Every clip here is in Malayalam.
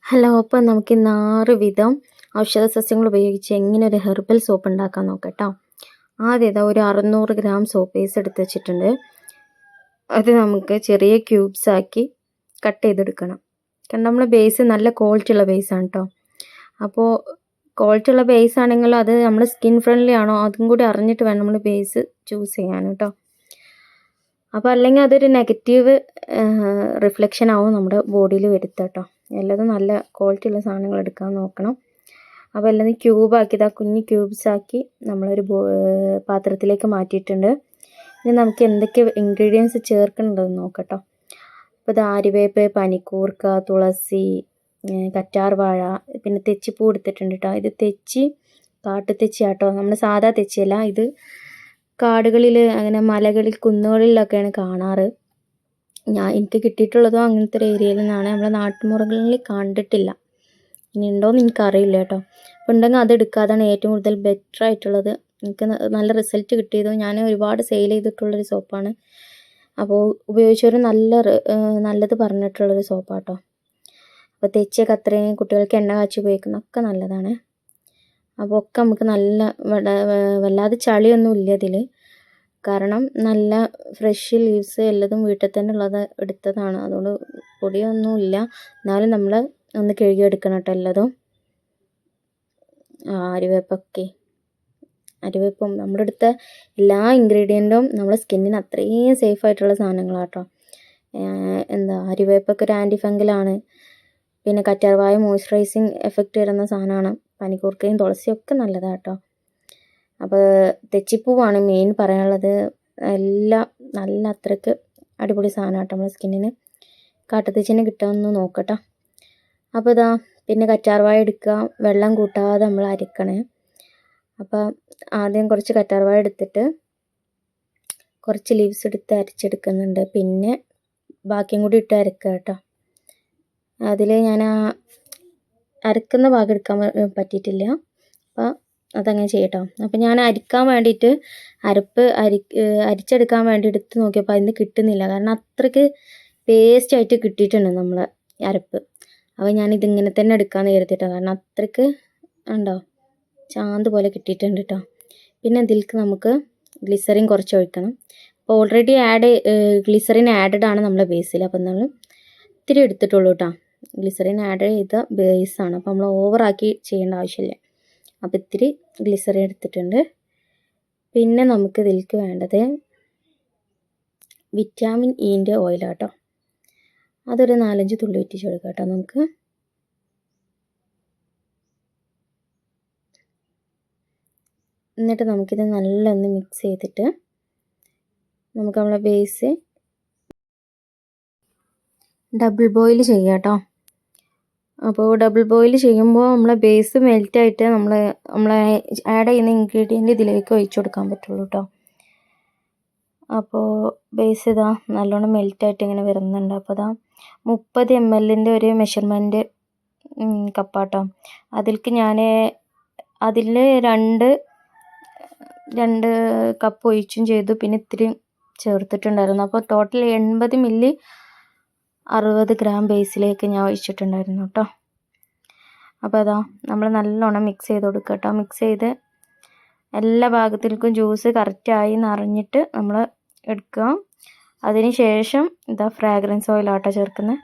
ഹലോ, അപ്പം നമുക്ക് ഇന്ന് 6 വിധം ഔഷധ സസ്യങ്ങൾ ഉപയോഗിച്ച് എങ്ങനെ ഒരു ഹെർബൽ സോപ്പ് ഉണ്ടാക്കാൻ നോക്കട്ടോ. ആദ്യം ഒരു 600 ഗ്രാം സോപ്പ് ബേസ് എടുത്ത് വെച്ചിട്ടുണ്ട്. അത് നമുക്ക് ചെറിയ ക്യൂബ്സ് ആക്കി കട്ട് ചെയ്തെടുക്കണം. കാരണം നമ്മൾ ബേസ് നല്ല ക്വാളിറ്റി ഉള്ള ബേസാണ് കേട്ടോ. അപ്പോൾ ക്വാളിറ്റി ഉള്ള ബേസ് ആണെങ്കിലും അത് നമ്മൾ സ്കിൻ ഫ്രണ്ട്ലി ആണോ അതും കൂടി അറിഞ്ഞിട്ട് വേണം നമ്മൾ ബേസ് ചൂസ് ചെയ്യാൻ കേട്ടോ. അപ്പോൾ അല്ലെങ്കിൽ അതൊരു നെഗറ്റീവ് റിഫ്ലക്ഷൻ ആവും നമ്മുടെ ബോഡിയിൽ വരുത്തുക കേട്ടോ. എല്ലാതും നല്ല ക്വാളിറ്റി ഉള്ള സാധനങ്ങൾ എടുക്കാൻ നോക്കണം. അപ്പോൾ എല്ലാം ക്യൂബാക്കി കുഞ്ഞ് ക്യൂബ്സ് ആക്കി നമ്മളൊരു പാത്രത്തിലേക്ക് മാറ്റിയിട്ടുണ്ട്. ഇനി നമുക്ക് എന്തൊക്കെ ഇൻഗ്രീഡിയൻസ് ചേർക്കണമെന്ന് നോക്കട്ടോ. അപ്പോൾ ഇത് ആര്യവേപ്പ്, പനിക്കൂർക്ക, തുളസി, കറ്റാർ വാഴ, പിന്നെ തെച്ചിപ്പൂ എടുത്തിട്ടുണ്ട് കേട്ടോ. ഇത് തെച്ചി കാട്ടുതെച്ചി ആട്ടോ, നമ്മൾ സാധാ തെച്ചിയല്ല. ഇത് കാടുകളിൽ അങ്ങനെ മലകളിൽ കുന്നുകളിലൊക്കെയാണ് കാണാറ്. എനിക്ക് കിട്ടിയിട്ടുള്ളതും അങ്ങനത്തെ ഒരു ഏരിയയിൽ നിന്നാണ്. നമ്മളെ നാട്ടുമുറകളിൽ കണ്ടിട്ടില്ല. ഇനി ഉണ്ടോയെന്ന് എനിക്കറിയില്ല കേട്ടോ. അപ്പോൾ ഉണ്ടെങ്കിൽ അത് എടുക്കാതാണ് ഏറ്റവും കൂടുതൽ ബെറ്റർ ആയിട്ടുള്ളത്. എനിക്ക് നല്ല റിസൾട്ട് കിട്ടിയതും ഞാൻ ഒരുപാട് സെയിൽ ചെയ്തിട്ടുള്ളൊരു സോപ്പാണ്. അപ്പോൾ ഉപയോഗിച്ചവർ നല്ലത് പറഞ്ഞിട്ടുള്ളൊരു സോപ്പാട്ടോ. അപ്പോൾ തെച്ചിയൊക്കെ അത്രയും കുട്ടികൾക്ക് എണ്ണ കാച്ചി ഉപയോഗിക്കുന്നതൊക്കെ നല്ലതാണ്. അപ്പോൾ ഒക്കെ നമുക്ക് വല്ലാതെ ചളിയൊന്നും ഇല്ല ഇതിൽ. കാരണം നല്ല ഫ്രഷ് ലീവ്സ് എല്ലതും വീട്ടിൽ തന്നെ ഉള്ളത് എടുത്തതാണ്. അതുകൊണ്ട് പൊടിയൊന്നുമില്ല. എന്നാലും നമ്മൾ ഒന്ന് കഴുകിയെടുക്കണം കേട്ടോ എല്ലതും. അരിവേപ്പും നമ്മുടെ അടുത്ത എല്ലാ ഇൻഗ്രീഡിയൻറ്റും നമ്മുടെ സ്കിന്നിന് അത്രയും സേഫ് ആയിട്ടുള്ള സാധനങ്ങളാട്ടോ. അരിവേപ്പൊക്കെ ഒരു ആൻറ്റി ഫംഗലാണ്. പിന്നെ കറ്റാർവാഴ മോയ്സ്ചറൈസിങ് എഫക്റ്റ് വരുന്ന സാധനമാണ്. പനിക്കൂർക്കയും തുളസിയും ഒക്കെ നല്ലതാണ് കേട്ടോ. അപ്പോൾ തെച്ചിപ്പൂവാണ് മെയിൻ പറയാനുള്ളത്. എല്ലാം നല്ല അത്രയ്ക്ക് അടിപൊളി സാധനം കേട്ടോ നമ്മുടെ സ്കിന്നിന്. കാട്ടുതെച്ചിനെ കിട്ടാമെന്ന് നോക്കട്ടോ. അപ്പോൾ പിന്നെ കറ്റാർവാഴ എടുക്കുക, വെള്ളം കൂട്ടാതെ നമ്മൾ അരക്കണേ. അപ്പോൾ ആദ്യം കുറച്ച് കറ്റാർവാഴ എടുത്തിട്ട് കുറച്ച് ലീവ്സ് എടുത്ത് അരച്ചെടുക്കുന്നുണ്ട്. പിന്നെ ബാക്കിയും കൂടി ഇട്ട് അരക്കുക കേട്ടോ. അതിൽ ഞാൻ അരക്കുന്ന ഭാഗം എടുക്കാൻ പറ്റിയിട്ടില്ല. അപ്പോൾ അതങ്ങനെ ചെയ്യട്ടോ. അപ്പോൾ ഞാൻ അരിക്കാൻ വേണ്ടിയിട്ട് അരിച്ചെടുക്കാൻ വേണ്ടി എടുത്ത് നോക്കിയപ്പോൾ അതിന് കിട്ടുന്നില്ല. കാരണം അത്രയ്ക്ക് പേസ്റ്റായിട്ട് കിട്ടിയിട്ടുണ്ട് നമ്മൾ അരപ്പ്. അപ്പോൾ ഞാനിതിങ്ങനെ തന്നെ എടുക്കാമെന്ന് കരുതിയിട്ടോ. കാരണം അത്രയ്ക്ക് ഉണ്ടോ ചാന്ത് പോലെ കിട്ടിയിട്ടുണ്ട് കേട്ടോ. പിന്നെ ഇതിലേക്ക് നമുക്ക് ഗ്ലിസറിൻ കുറച്ച് ഒഴിക്കണം. അപ്പോൾ ഓൾറെഡി ഗ്ലിസറിൻ ആഡഡ് ആണ് നമ്മുടെ ബേസിൽ. അപ്പോൾ നമ്മൾ ഇത്തിരി എടുത്തിട്ടുള്ളൂ കേട്ടോ. ഗ്ലിസറിൻ ആഡ് ചെയ്ത ബേസാണ്. അപ്പോൾ നമ്മൾ ഓവറാക്കി ചെയ്യേണ്ട ആവശ്യമില്ല. അപ്പോൾ ഇത്തിരി ഗ്ലിസറിൻ എടുത്തിട്ടുണ്ട്. പിന്നെ നമുക്ക് ഇതിലേക്ക് വേണ്ടത് വിറ്റാമിൻ ഇൻ്റെ ഓയിലാട്ടോ. അതൊരു 4-5 തുള്ളി ഇറ്റിച്ച് കൊടുക്കാം കേട്ടോ നമുക്ക്. എന്നിട്ട് നമുക്കിത് നല്ലൊന്ന് മിക്സ് ചെയ്തിട്ട് നമുക്ക് നമ്മളെ ബേസ് ഡബിൾ ബോയിൽ ചെയ്യാം കേട്ടോ. അപ്പോൾ ഡബിൾ ബോയിൽ ചെയ്യുമ്പോൾ നമ്മളെ ബേസ് മെൽറ്റായിട്ട് നമ്മളെ ആഡ് ചെയ്യുന്ന ഇൻഗ്രീഡിയൻറ്റ് ഇതിലേക്ക് ഒഴിച്ചു കൊടുക്കാൻ പറ്റുള്ളൂ കേട്ടോ. അപ്പോൾ ബേസ് നല്ലോണം മെൽറ്റായിട്ട് ഇങ്ങനെ വരുന്നുണ്ട്. അപ്പോൾ 30 ml ഒരു മെഷർമെൻറ്റ് കപ്പാട്ടോ. അതിലേക്ക് ഞാൻ അതിൽ 2 കപ്പ് ഒഴിച്ചും ചെയ്തു. പിന്നെ ഇത്തിരി ചേർത്തിട്ടുണ്ടായിരുന്നു. അപ്പോൾ ടോട്ടൽ 80 മില്ലി 60 ഗ്രാം ബേസിലേക്ക് ഞാൻ ഒഴിച്ചിട്ടുണ്ടായിരുന്നു കേട്ടോ. അപ്പോൾ നമ്മൾ നല്ലോണം മിക്സ് ചെയ്ത് കൊടുക്കുക കേട്ടോ. മിക്സ് ചെയ്ത് എല്ലാ ഭാഗത്തിലേക്കും ജ്യൂസ് കറക്റ്റായി എന്നറിഞ്ഞിട്ട് നമ്മൾ എടുക്കുക. അതിന് ശേഷം ഫ്രാഗ്രൻസ് ഓയിലാട്ടോ ചേർക്കുന്നത്.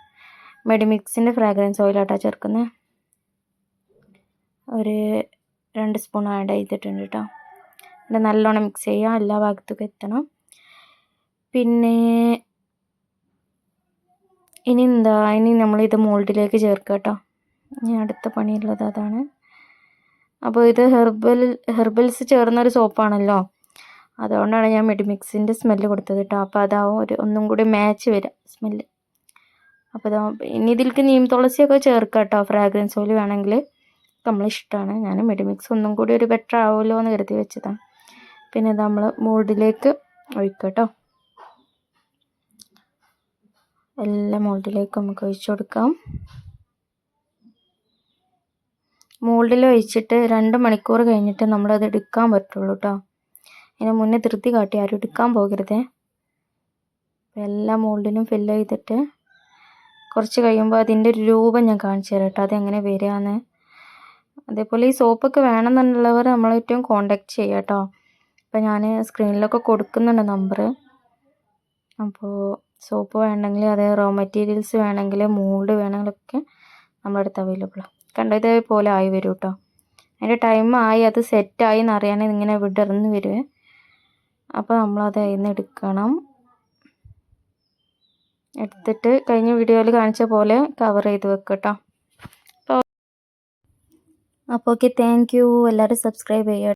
മെഡിമിക്സിൻ്റെ ഫ്രാഗ്രൻസ് ഓയിലാട്ടോ ചേർക്കുന്നത്. ഒരു 2 സ്പൂൺ ആഡ് ചെയ്തിട്ടുണ്ട് കേട്ടോ. ഇവിടെ നല്ലോണം മിക്സ് ചെയ്യുക, എല്ലാ ഭാഗത്തേക്കും എത്തണം. പിന്നെ ഇനി നമ്മളിത് മോൾഡിലേക്ക് ചേർക്കുക കേട്ടോ. ഇനി അടുത്ത പണിയുള്ളത് അതാണ്. അപ്പോൾ ഇത് ഹെർബൽസ് ചേർന്നൊരു സോപ്പാണല്ലോ. അതുകൊണ്ടാണ് ഞാൻ മെഡിമിക്സിൻ്റെ സ്മെല്ല് കൊടുത്തത് കേട്ടോ. അപ്പോൾ അതാവും ഒന്നും കൂടി മാച്ച് വരിക സ്മെല്ല്. അപ്പോൾ ഇനി ഇതിലേക്ക് നീം തുളസിയൊക്കെ ചേർക്കുക കേട്ടോ. ഫ്രാഗ്രൻസ് ഓയിൽ വേണമെങ്കിൽ നമ്മളിഷ്ടമാണ്. ഞാൻ മെഡിമിക്സ് ഒന്നും കൂടി ഒരു ബെറ്റർ ആവുമല്ലോ എന്ന് കരുതി വെച്ചതാണ്. പിന്നെ നമ്മൾ മോൾഡിലേക്ക് ഒഴിക്കുക കേട്ടോ. എല്ലാ മോൾഡിലേക്കും നമുക്ക് ഒഴിച്ചു കൊടുക്കാം. മോൾഡിൽ ഒഴിച്ചിട്ട് 2 മണിക്കൂർ കഴിഞ്ഞിട്ട് നമ്മളത് എടുക്കാൻ പറ്റുള്ളൂ കേട്ടോ. അതിന് മുന്നേ ധൃതി കാട്ടി ആരും എടുക്കാൻ പോകരുതേ. എല്ലാ മോൾഡിലും ഫില്ല് ചെയ്തിട്ട് കുറച്ച് കഴിയുമ്പോൾ അതിൻ്റെ ഒരു രൂപം ഞാൻ കാണിച്ചു തരാം കേട്ടോ, അതെങ്ങനെ വരികയെന്ന്. അതേപോലെ ഈ സോപ്പൊക്കെ വേണമെന്നുള്ളവർ നമ്മളേറ്റവും കോണ്ടാക്ട് ചെയ്യുക കേട്ടോ. അപ്പോൾ ഞാൻ സ്ക്രീനിലൊക്കെ കൊടുക്കുന്നുണ്ട് നമ്പർ. അപ്പോൾ സോപ്പ് വേണമെങ്കിൽ, അതേ റോ മെറ്റീരിയൽസ് വേണമെങ്കിൽ, മോൾഡ് വേണമെങ്കിലൊക്കെ നമ്മുടെ അടുത്ത് അവൈലബിളാണ്. കണ്ടോ, ഇതേപോലെ ആയി വരും കേട്ടോ. അതിൻ്റെ ടൈമായി, അത് സെറ്റായി എന്നറിയാൻ ഇങ്ങനെ വിടർന്ന് വരുവേ. അപ്പോൾ നമ്മളത് അതിൽ നിന്ന് എടുക്കണം. എടുത്തിട്ട് കഴിഞ്ഞ വീഡിയോയിൽ കാണിച്ച പോലെ കവർ ചെയ്ത് വെക്കുക കേട്ടോ. അപ്പോൾ ഓക്കെ, താങ്ക് യു. എല്ലാവരും സബ്സ്ക്രൈബ് ചെയ്യുക.